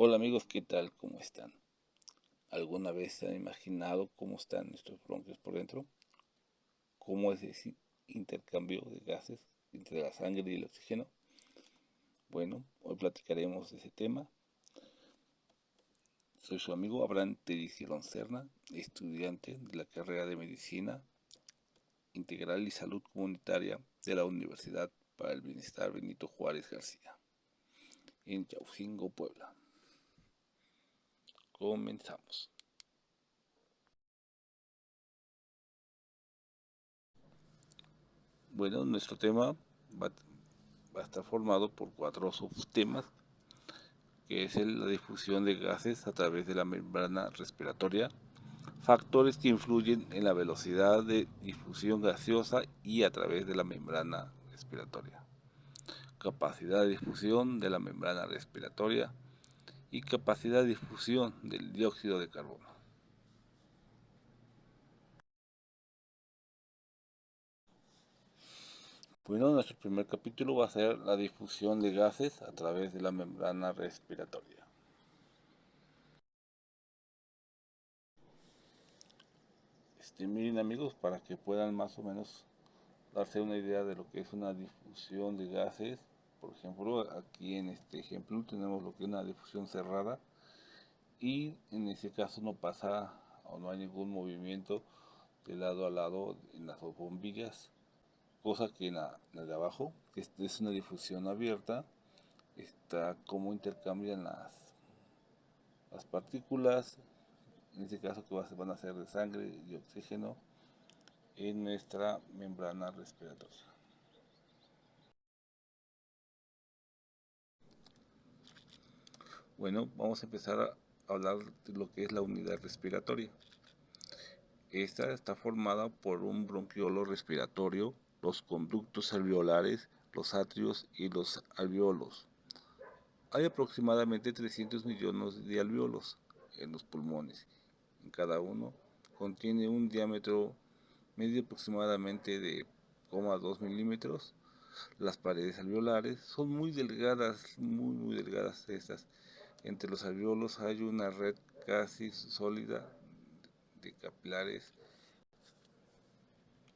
Hola amigos, ¿qué tal? ¿Cómo están? ¿Alguna vez se han imaginado cómo están nuestros bronquios por dentro? ¿Cómo es ese intercambio de gases entre la sangre y el oxígeno? Bueno, hoy platicaremos de ese tema. Soy su amigo Abraham Tericilón Serna, estudiante de la carrera de Medicina Integral y Salud Comunitaria de la Universidad para el Bienestar Benito Juárez García, en Chaucingo, Puebla. Comenzamos. Bueno, nuestro tema va a estar formado por 4 subtemas, que es la difusión de gases a través de la membrana respiratoria, factores que influyen en la velocidad de difusión gaseosa y a través de la membrana respiratoria, capacidad de difusión de la membrana respiratoria y capacidad de difusión del dióxido de carbono. Bueno, nuestro primer capítulo va a ser la difusión de gases a través de la membrana respiratoria. Miren amigos, para que puedan más o menos darse una idea de lo que es una difusión de gases. Por ejemplo, aquí en este ejemplo tenemos lo que es una difusión cerrada y en ese caso no pasa o no hay ningún movimiento de lado a lado en las dos bombillas, cosa que en la de abajo, que es una difusión abierta, está cómo intercambian las partículas, en este caso que van a ser de sangre y oxígeno, en nuestra membrana respiratoria. Bueno, vamos a empezar a hablar de lo que es la unidad respiratoria. Esta está formada por un bronquiolo respiratorio, los conductos alveolares, los atrios y los alveolos. Hay aproximadamente 300 millones de alveolos en los pulmones. En cada uno contiene un diámetro medio aproximadamente de 0,2 milímetros. Las paredes alveolares son muy delgadas, muy delgadas estas. Entre los alveolos hay una red casi sólida de capilares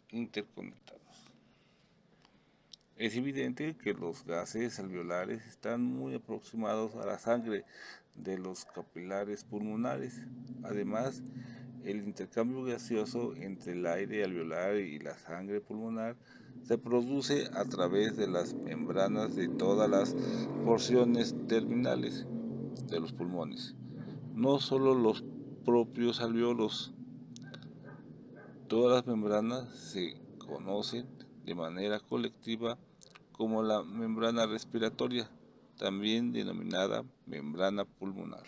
interconectados. Es evidente que los gases alveolares están muy aproximados a la sangre de los capilares pulmonares. Además, el intercambio gaseoso entre el aire alveolar y la sangre pulmonar se produce a través de las membranas de todas las porciones terminales de los pulmones, no solo los propios alveolos. Todas las membranas se conocen de manera colectiva como la membrana respiratoria, también denominada membrana pulmonar.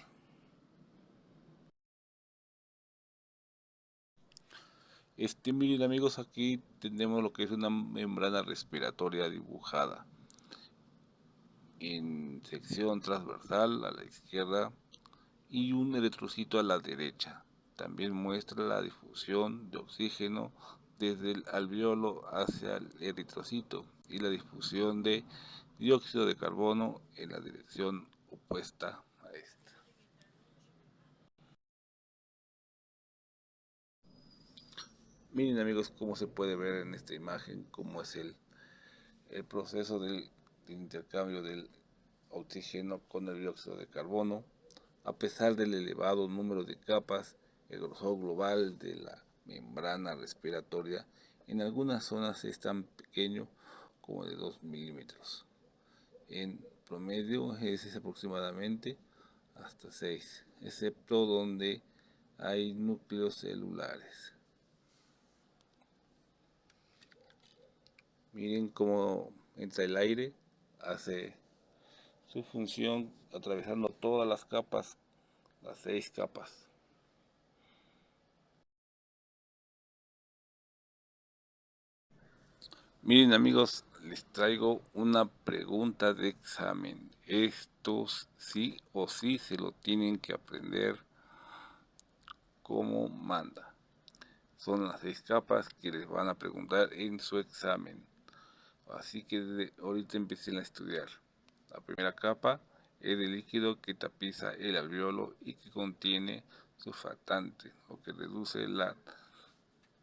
Miren amigos, aquí tenemos lo que es una membrana respiratoria dibujada en sección transversal a la izquierda y un eritrocito a la derecha. También muestra la difusión de oxígeno desde el alveolo hacia el eritrocito y la difusión de dióxido de carbono en la dirección opuesta a esta. Miren amigos cómo se puede ver en esta imagen cómo es el proceso del intercambio del oxígeno con el dióxido de carbono. A pesar del elevado número de capas, el grosor global de la membrana respiratoria en algunas zonas es tan pequeño como de 2 milímetros. En promedio es aproximadamente hasta 6, excepto donde hay núcleos celulares. Miren cómo entra el aire, hace su función atravesando todas las capas, las 6 capas. Miren amigos, les traigo una pregunta de examen. Estos sí o sí se lo tienen que aprender como manda. Son las 6 capas que les van a preguntar en su examen. Así que desde ahorita empiecen a estudiar. La primera capa es el líquido que tapiza el alveolo y que contiene surfactante o que reduce la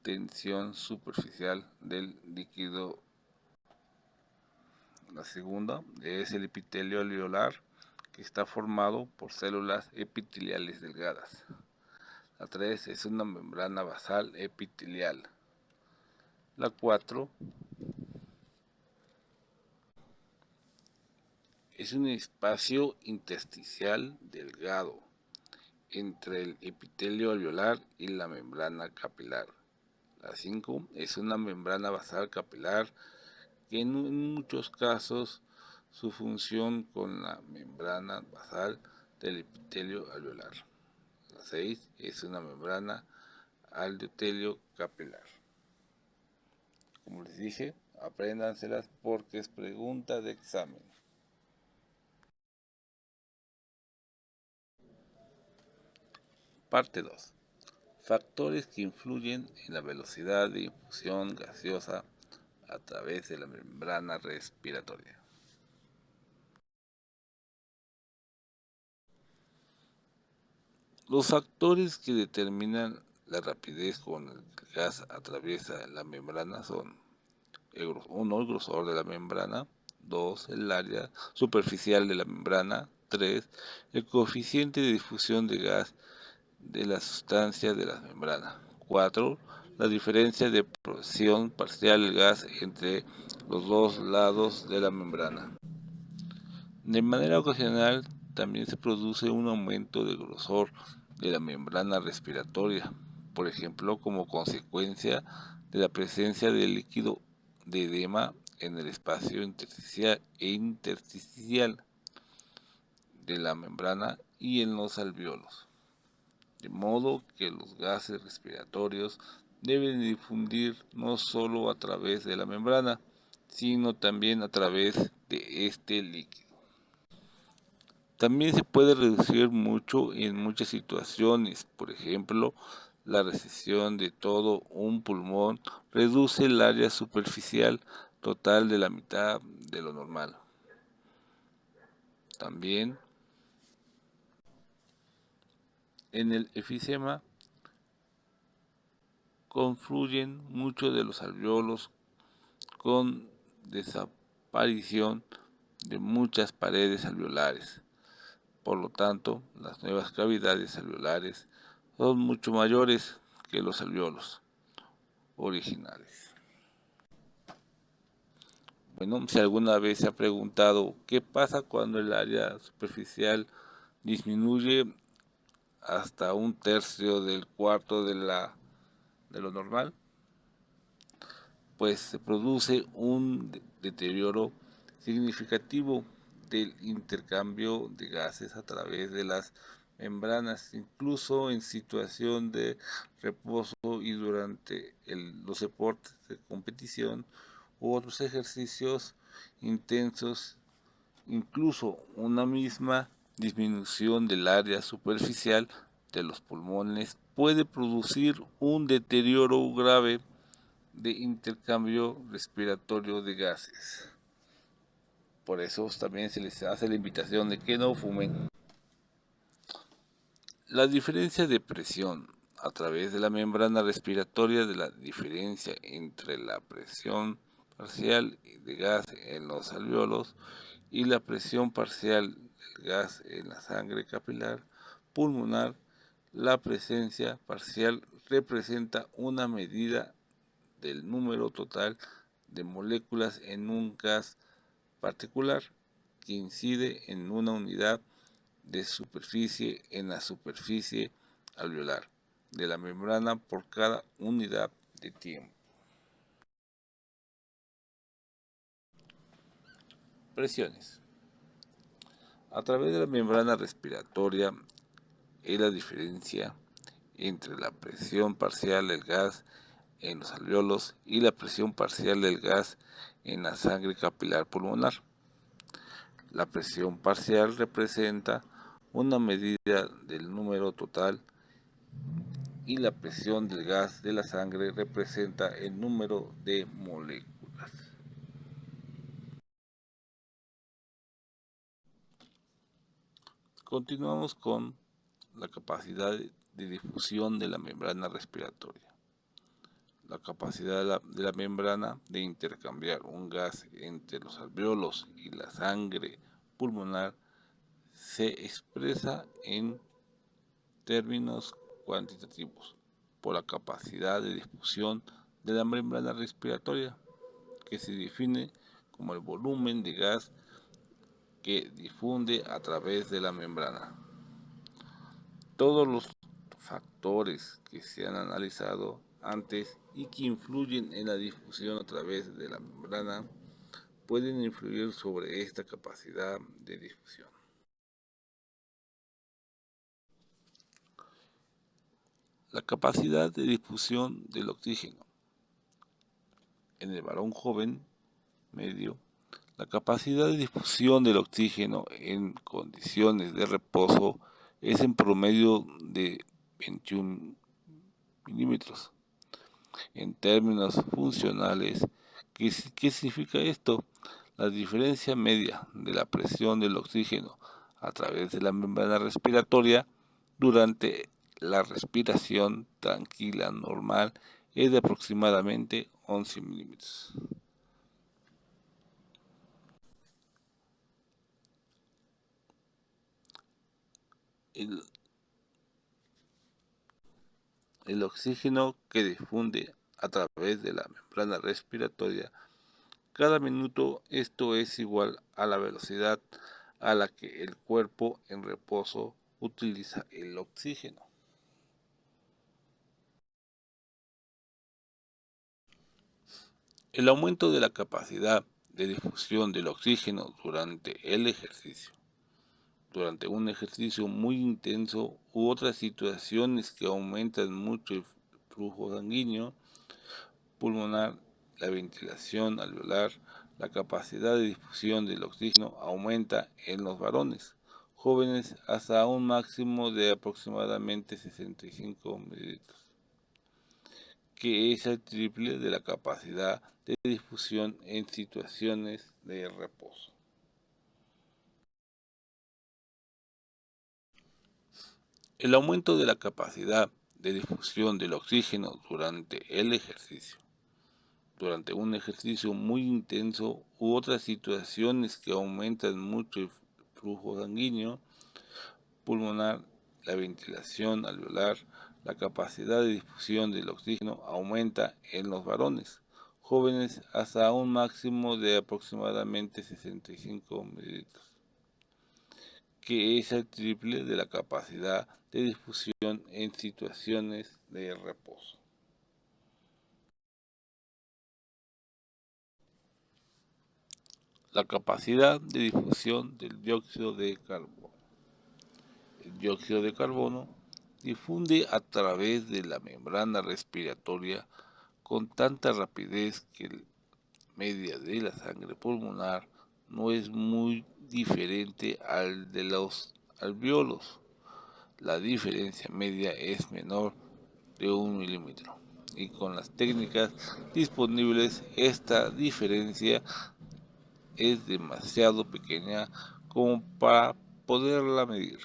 tensión superficial del líquido. La segunda es el epitelio alveolar, que está formado por células epiteliales delgadas. La 3 es una membrana basal epitelial. La 4 es un espacio intersticial delgado entre el epitelio alveolar y la membrana capilar. La 5 es una membrana basal capilar que en muchos casos su función con la membrana basal del epitelio alveolar. La 6 es una membrana endotelio capilar. Como les dije, apréndanselas porque es pregunta de examen. Parte 2. Factores que influyen en la velocidad de infusión gaseosa a través de la membrana respiratoria. Los factores que determinan la rapidez con el que el gas atraviesa la membrana son 1. El grosor de la membrana, 2. El área superficial de la membrana, 3. El coeficiente de difusión de gas de la sustancia de la membrana, 4. La diferencia de presión parcial del gas entre los dos lados de la membrana. De manera ocasional también se produce un aumento de grosor de la membrana respiratoria, por ejemplo como consecuencia de la presencia de líquido de edema en el espacio intersticial de la membrana y en los alveolos, de modo que los gases respiratorios deben difundir no solo a través de la membrana, sino también a través de este líquido. También se puede reducir mucho en muchas situaciones, por ejemplo, la recesión de todo un pulmón reduce el área superficial total de la mitad de lo normal. También en el efisema confluyen muchos de los alveolos con desaparición de muchas paredes alveolares. Por lo tanto, las nuevas cavidades alveolares son mucho mayores que los alveolos originales. Bueno, si alguna vez se ha preguntado qué pasa cuando el área superficial disminuye hasta 1/3 del cuarto de lo normal, pues se produce un deterioro significativo del intercambio de gases a través de las membranas, incluso en situación de reposo y durante los deportes de competición u otros ejercicios intensos. Incluso una misma disminución del área superficial de los pulmones puede producir un deterioro grave de intercambio respiratorio de gases. Por eso también se les hace la invitación de que no fumen. La diferencia de presión a través de la membrana respiratoria de la diferencia entre la presión parcial de gas en los alveolos y la presión parcial del gas en la sangre capilar pulmonar. La presencia parcial representa una medida del número total de moléculas en un gas particular que incide en una unidad de superficie en la superficie alveolar de la membrana por cada unidad de tiempo. Presiones. A través de la membrana respiratoria es la diferencia entre la presión parcial del gas en los alveolos y la presión parcial del gas en la sangre capilar pulmonar. La presión parcial representa una medida del número total y la presión del gas de la sangre representa el número de moléculas. Continuamos con la capacidad de difusión de la membrana respiratoria. La capacidad de la membrana de intercambiar un gas entre los alvéolos y la sangre pulmonar se expresa en términos cuantitativos por la capacidad de difusión de la membrana respiratoria, que se define como el volumen de gas que difunde a través de la membrana. Todos los factores que se han analizado antes y que influyen en la difusión a través de la membrana pueden influir sobre esta capacidad de difusión. La capacidad de difusión del oxígeno. En el varón joven medio, la capacidad de difusión del oxígeno en condiciones de reposo es en promedio de 21 milímetros. En términos funcionales, ¿qué significa esto? La diferencia media de la presión del oxígeno a través de la membrana respiratoria durante la respiración tranquila normal es de aproximadamente 11 milímetros. El oxígeno que difunde a través de la membrana respiratoria cada minuto, esto es igual a la velocidad a la que el cuerpo en reposo utiliza el oxígeno. El aumento de la capacidad de difusión del oxígeno durante el ejercicio. Durante un ejercicio muy intenso u otras situaciones que aumentan mucho el flujo sanguíneo pulmonar, la ventilación alveolar, la capacidad de difusión del oxígeno aumenta en los varones jóvenes hasta un máximo de aproximadamente 65 mililitros, que es el triple de la capacidad de difusión en situaciones de reposo. El aumento de la capacidad de difusión del oxígeno durante el ejercicio. Durante un ejercicio muy intenso u otras situaciones que aumentan mucho el flujo sanguíneo pulmonar, la ventilación alveolar, la capacidad de difusión del oxígeno aumenta en los varones jóvenes hasta un máximo de aproximadamente 65 mililitros, que es el triple de la capacidad de difusión en situaciones de reposo. La capacidad de difusión del dióxido de carbono. El dióxido de carbono difunde a través de la membrana respiratoria con tanta rapidez que la media de la sangre pulmonar no es muy diferente al de los alvéolos. La diferencia media es menor de 1 milímetro y con las técnicas disponibles esta diferencia es demasiado pequeña como para poderla medir.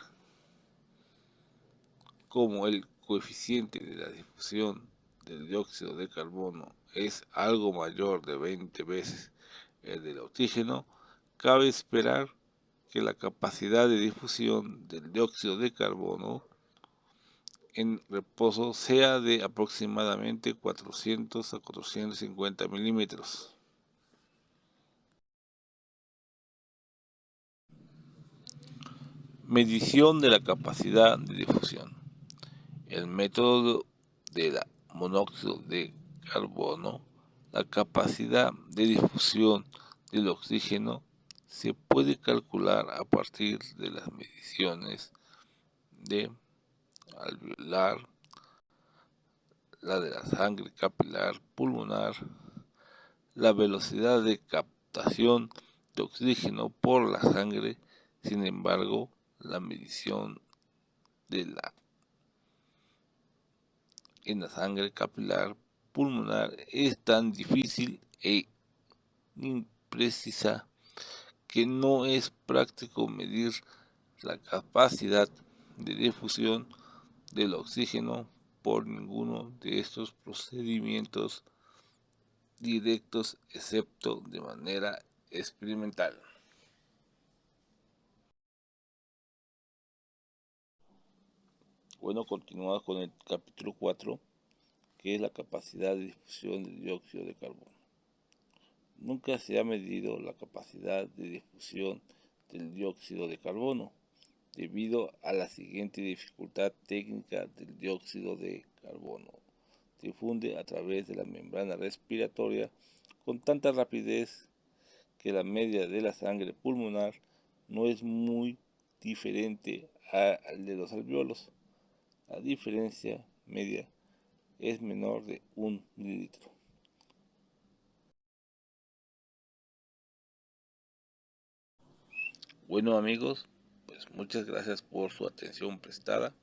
Como el coeficiente de la difusión del dióxido de carbono es algo mayor de 20 veces el del oxígeno, cabe esperar que la capacidad de difusión del dióxido de carbono en reposo sea de aproximadamente 400 a 450 milímetros. Medición de la capacidad de difusión. El método del monóxido de carbono, la capacidad de difusión del oxígeno se puede calcular a partir de las mediciones de alveolar, la de la sangre capilar pulmonar, la velocidad de captación de oxígeno por la sangre. Sin embargo, la medición de en la sangre capilar pulmonar es tan difícil e imprecisa que no es práctico medir la capacidad de difusión del oxígeno por ninguno de estos procedimientos directos excepto de manera experimental. Bueno, continuamos con el capítulo 4, que es la capacidad de difusión del dióxido de carbono. Nunca se ha medido la capacidad de difusión del dióxido de carbono, debido a la siguiente dificultad técnica del dióxido de carbono. Difunde a través de la membrana respiratoria con tanta rapidez que la media de la sangre pulmonar no es muy diferente al de los alvéolos. La diferencia media es menor de 1 mililitro. Bueno amigos, pues muchas gracias por su atención prestada.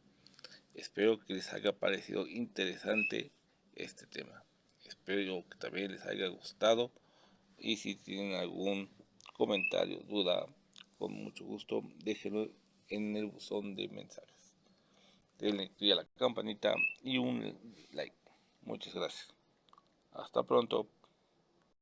Espero que les haya parecido interesante este tema. Espero que también les haya gustado y si tienen algún comentario, duda, con mucho gusto déjenlo en el buzón de mensajes. Denle clic a la campanita y un like. Muchas gracias. Hasta pronto.